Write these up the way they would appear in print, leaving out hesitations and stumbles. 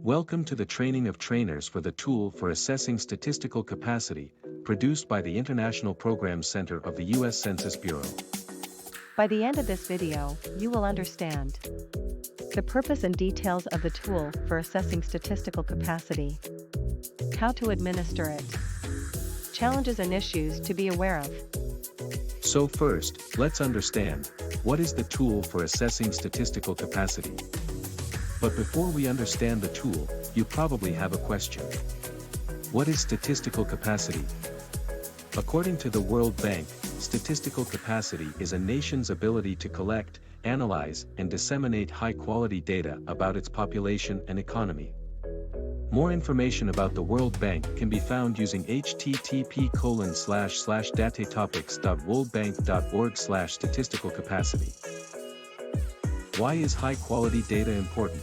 Welcome to the training of trainers for the tool for assessing statistical capacity, produced by the International Programs Center of the U.S. Census Bureau. By the end of this video, you will understand the purpose and details of the tool for assessing statistical capacity, how to administer it, challenges and issues to be aware of. So first, let's understand, what is the tool for assessing statistical capacity? But before we understand the tool, you probably have a question. What is statistical capacity? According to the World Bank, statistical capacity is a nation's ability to collect, analyze, and disseminate high-quality data about its population and economy. More information about the World Bank can be found using http://datatopics.worldbank.org/statistical capacity. Why is high-quality data important?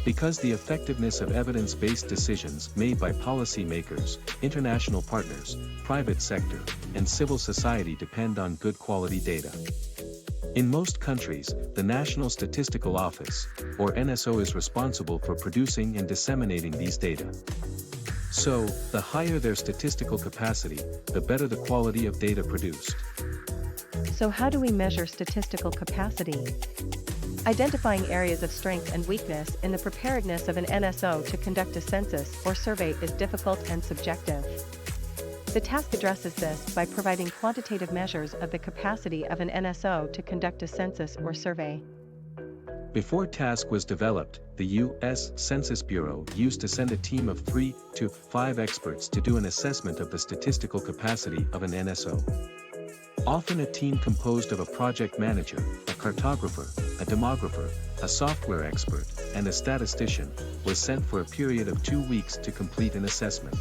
Because the effectiveness of evidence-based decisions made by policymakers, international partners, private sector, and civil society depend on good quality data. In most countries, the National Statistical Office, or NSO, is responsible for producing and disseminating these data. So, the higher their statistical capacity, the better the quality of data produced. So how do we measure statistical capacity? Identifying areas of strength and weakness in the preparedness of an NSO to conduct a census or survey is difficult and subjective. The TASC addresses this by providing quantitative measures of the capacity of an NSO to conduct a census or survey. Before TASC was developed, the U.S. Census Bureau used to send a team of 3 to 5 experts to do an assessment of the statistical capacity of an NSO. Often a team composed of a project manager, a cartographer, a demographer, a software expert, and a statistician, was sent for a period of 2 weeks to complete an assessment.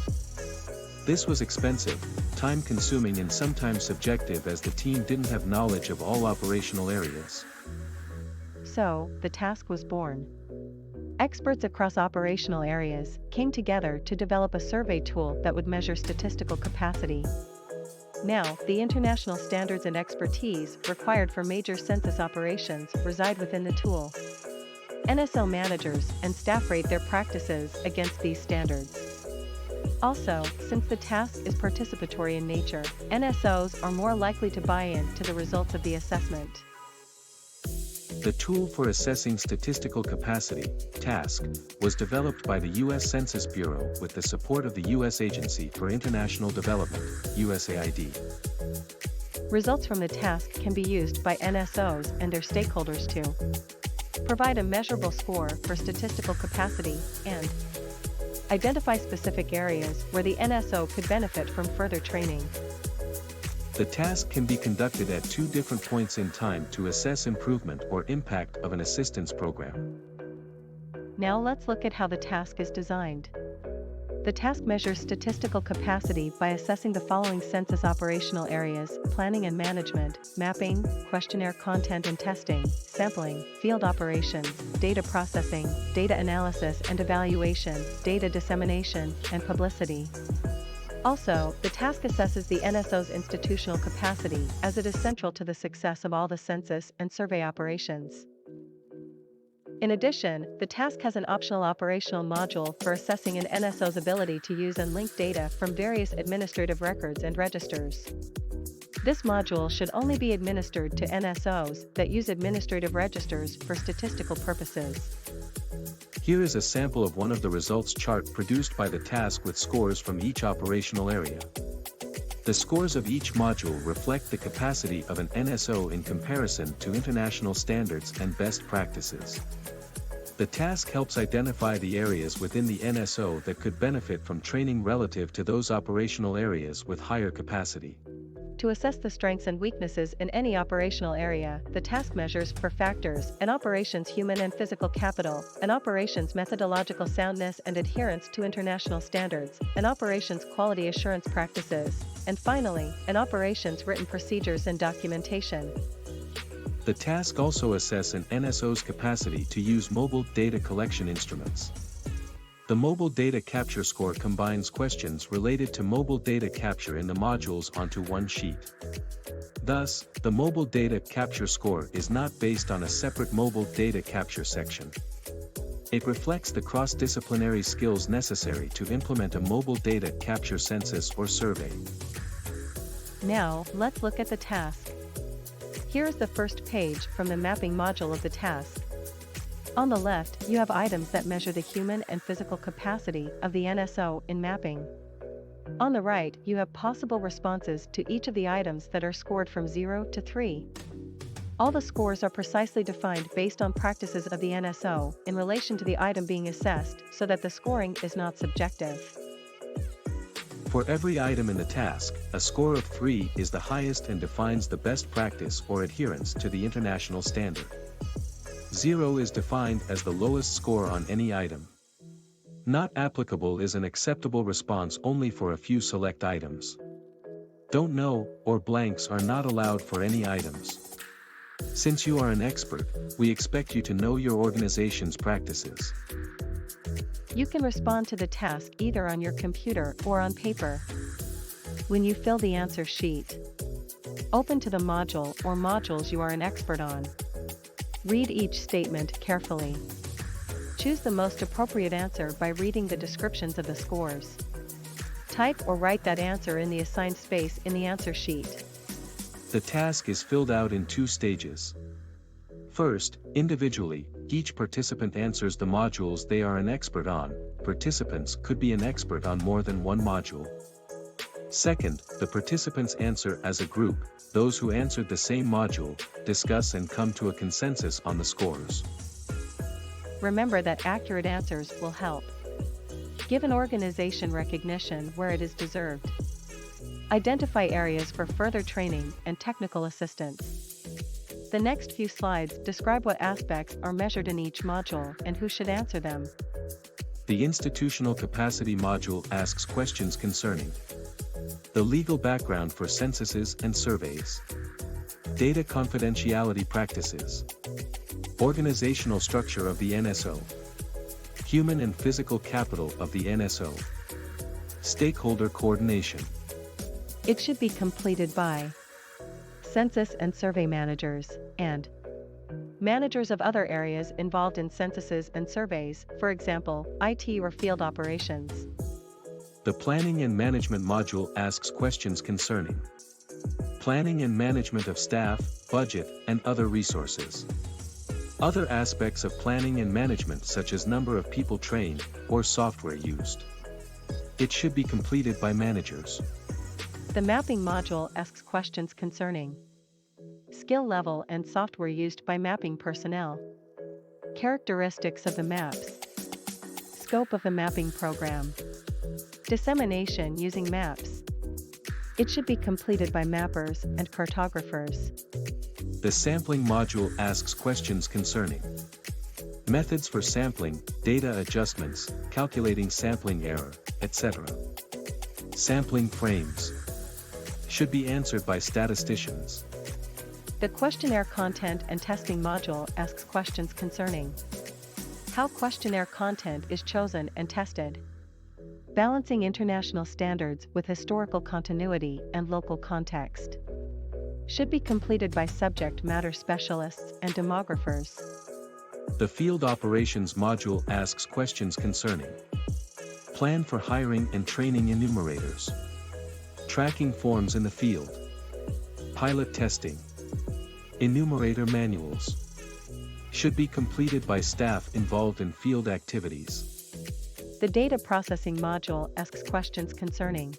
This was expensive, time-consuming and sometimes subjective, as the team didn't have knowledge of all operational areas. So, the TASC was born. Experts across operational areas came together to develop a survey tool that would measure statistical capacity. Now, the international standards and expertise required for major census operations reside within the tool. NSO managers and staff rate their practices against these standards. Also, since the TASC is participatory in nature, NSOs are more likely to buy in to the results of the assessment. The tool for assessing statistical capacity, TASC, was developed by the U.S. Census Bureau with the support of the U.S. Agency for International Development, USAID. Results from the TASC can be used by NSOs and their stakeholders to provide a measurable score for statistical capacity and identify specific areas where the NSO could benefit from further training. The TASC can be conducted at 2 different points in time to assess improvement or impact of an assistance program. Now let's look at how the TASC is designed. The TASC measures statistical capacity by assessing the following census operational areas: planning and management, mapping, questionnaire content and testing, sampling, field operations, data processing, data analysis and evaluation, data dissemination, and publicity. Also, the TASC assesses the NSO's institutional capacity, as it is central to the success of all the census and survey operations. In addition, the TASC has an optional operational module for assessing an NSO's ability to use and link data from various administrative records and registers. This module should only be administered to NSOs that use administrative registers for statistical purposes. Here is a sample of one of the results chart produced by the TASC with scores from each operational area. The scores of each module reflect the capacity of an NSO in comparison to international standards and best practices. The TASC helps identify the areas within the NSO that could benefit from training relative to those operational areas with higher capacity. To assess the strengths and weaknesses in any operational area, the TASC measures for factors: an operation's human and physical capital, an operation's methodological soundness and adherence to international standards, an operation's quality assurance practices, and finally, an operation's written procedures and documentation. The TASC also assess an NSO's capacity to use mobile data collection instruments. The Mobile Data Capture Score combines questions related to mobile data capture in the modules onto one sheet. Thus, the Mobile Data Capture Score is not based on a separate mobile data capture section. It reflects the cross-disciplinary skills necessary to implement a mobile data capture census or survey. Now, let's look at the task. Here is the first page from the mapping module of the task. On the left, you have items that measure the human and physical capacity of the NSO in mapping. On the right, you have possible responses to each of the items that are scored from 0 to 3. All the scores are precisely defined based on practices of the NSO in relation to the item being assessed so that the scoring is not subjective. For every item in the task, a score of 3 is the highest and defines the best practice or adherence to the international standard. 0 is defined as the lowest score on any item. Not applicable is an acceptable response only for a few select items. Don't know or blanks are not allowed for any items. Since you are an expert, we expect you to know your organization's practices. You can respond to the task either on your computer or on paper. When you fill the answer sheet, open to the module or modules you are an expert on. Read each statement carefully. Choose the most appropriate answer by reading the descriptions of the scores. Type or write that answer in the assigned space in the answer sheet. The task is filled out in 2 stages. First, individually, each participant answers the modules they are an expert on. Participants could be an expert on more than one module. Second, the participants answer as a group. Those who answered the same module discuss and come to a consensus on the scores. Remember that accurate answers will help. Give an organization recognition where it is deserved. Identify areas for further training and technical assistance. The next few slides describe what aspects are measured in each module and who should answer them. The institutional capacity module asks questions concerning the legal background for censuses and surveys, data confidentiality practices, organizational structure of the NSO, human and physical capital of the NSO, stakeholder coordination. It should be completed by census and survey managers, and managers of other areas involved in censuses and surveys, for example, IT or field operations. The planning and management module asks questions concerning planning and management of staff, budget, and other resources. Other aspects of planning and management such as number of people trained or software used. It should be completed by managers. The mapping module asks questions concerning skill level and software used by mapping personnel, characteristics of the maps, scope of the mapping program, dissemination using maps. It should be completed by mappers and cartographers. The sampling module asks questions concerning methods for sampling, data adjustments, calculating sampling error, etc. Sampling frames should be answered by statisticians. The questionnaire content and testing module asks questions concerning how questionnaire content is chosen and tested, balancing international standards with historical continuity and local context. Should be completed by subject matter specialists and demographers. The field operations module asks questions concerning plan for hiring and training enumerators, tracking forms in the field, pilot testing, enumerator manuals. Should be completed by staff involved in field activities. The data processing module asks questions concerning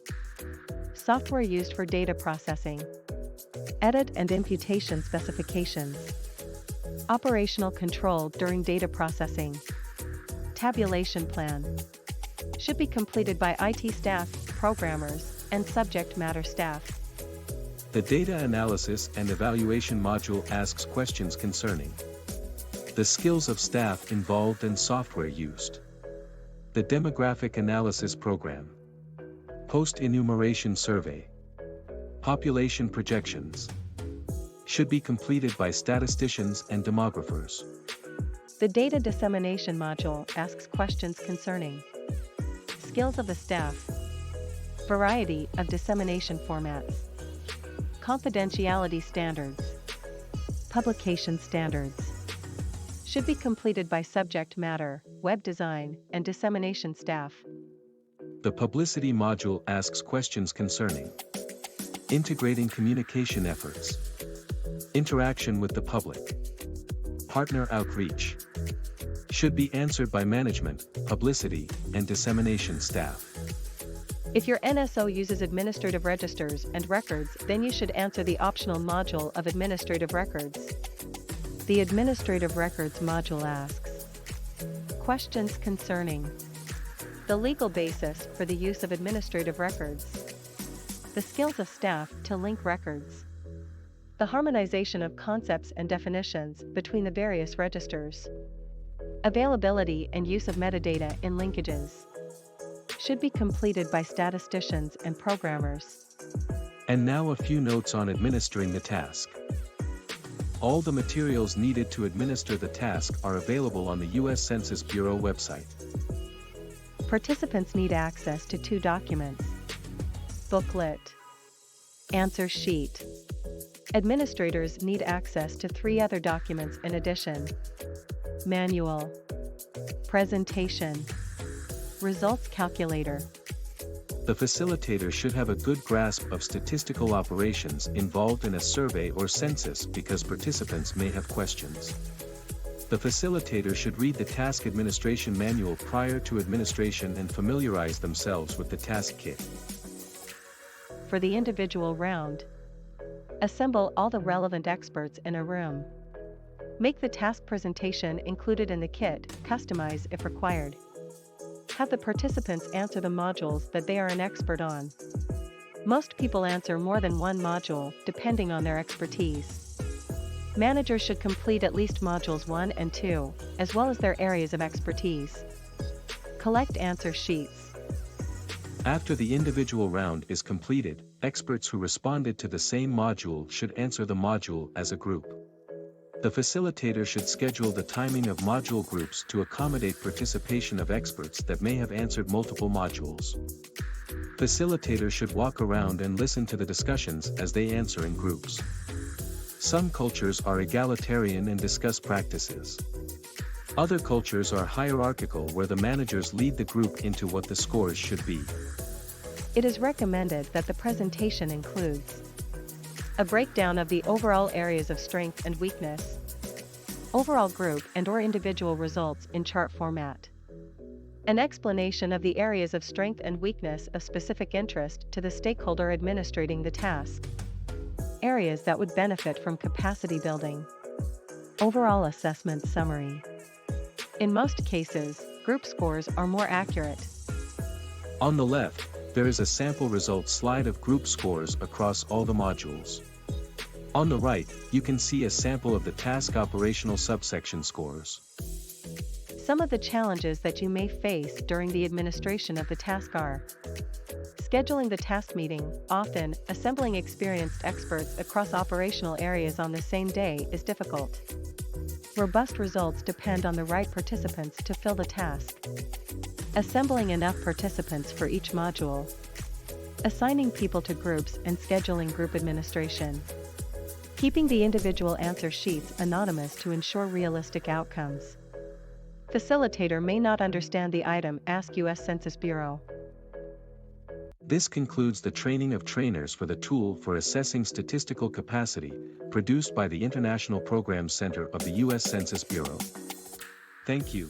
software used for data processing, edit and imputation specifications, operational control during data processing, tabulation plan. Should be completed by IT staff, programmers, and subject matter staff. The data analysis and evaluation module asks questions concerning the skills of staff involved and software used, the demographic analysis program, post-enumeration survey, population projections. Should be completed by statisticians and demographers. The data dissemination module asks questions concerning skills of the staff, variety of dissemination formats, confidentiality standards, publication standards. Should be completed by subject matter, web design, and dissemination staff. The publicity module asks questions concerning integrating communication efforts, interaction with the public, partner outreach. Should be answered by management, publicity, and dissemination staff. If your NSO uses administrative registers and records, then you should answer the optional module of administrative records. The administrative records module asks questions concerning the legal basis for the use of administrative records, the skills of staff to link records, the harmonization of concepts and definitions between the various registers, availability and use of metadata in linkages. Should be completed by statisticians and programmers. And now a few notes on administering the task. All the materials needed to administer the task are available on the U.S. Census Bureau website. Participants need access to 2 documents: booklet, answer sheet. Administrators need access to 3 other documents in addition: manual, presentation, results calculator. The facilitator should have a good grasp of statistical operations involved in a survey or census because participants may have questions. The facilitator should read the task administration manual prior to administration and familiarize themselves with the task kit. For the individual round, assemble all the relevant experts in a room. Make the task presentation included in the kit, customize if required. Have the participants answer the modules that they are an expert on. Most people answer more than one module, depending on their expertise. Managers should complete at least modules 1 and 2, as well as their areas of expertise. Collect answer sheets. After the individual round is completed, experts who responded to the same module should answer the module as a group. The facilitator should schedule the timing of module groups to accommodate participation of experts that may have answered multiple modules. Facilitator should walk around and listen to the discussions as they answer in groups. Some cultures are egalitarian and discuss practices. Other cultures are hierarchical where the managers lead the group into what the scores should be. It is recommended that the presentation includes a breakdown of the overall areas of strength and weakness, overall group and/or individual results in chart format, an explanation of the areas of strength and weakness of specific interest to the stakeholder administrating the task, areas that would benefit from capacity building, overall assessment summary. In most cases, group scores are more accurate. On the left, there is a sample results slide of group scores across all the modules. On the right, you can see a sample of the task operational subsection scores. Some of the challenges that you may face during the administration of the task are scheduling the task meeting. Often, assembling experienced experts across operational areas on the same day is difficult. Robust results depend on the right participants to fill the task. Assembling enough participants for each module. Assigning people to groups and scheduling group administration. Keeping the individual answer sheets anonymous to ensure realistic outcomes. Facilitator may not understand the item. Ask U.S. Census Bureau. This concludes the training of trainers for the tool for assessing statistical capacity, produced by the International Programs Center of the U.S. Census Bureau. Thank you.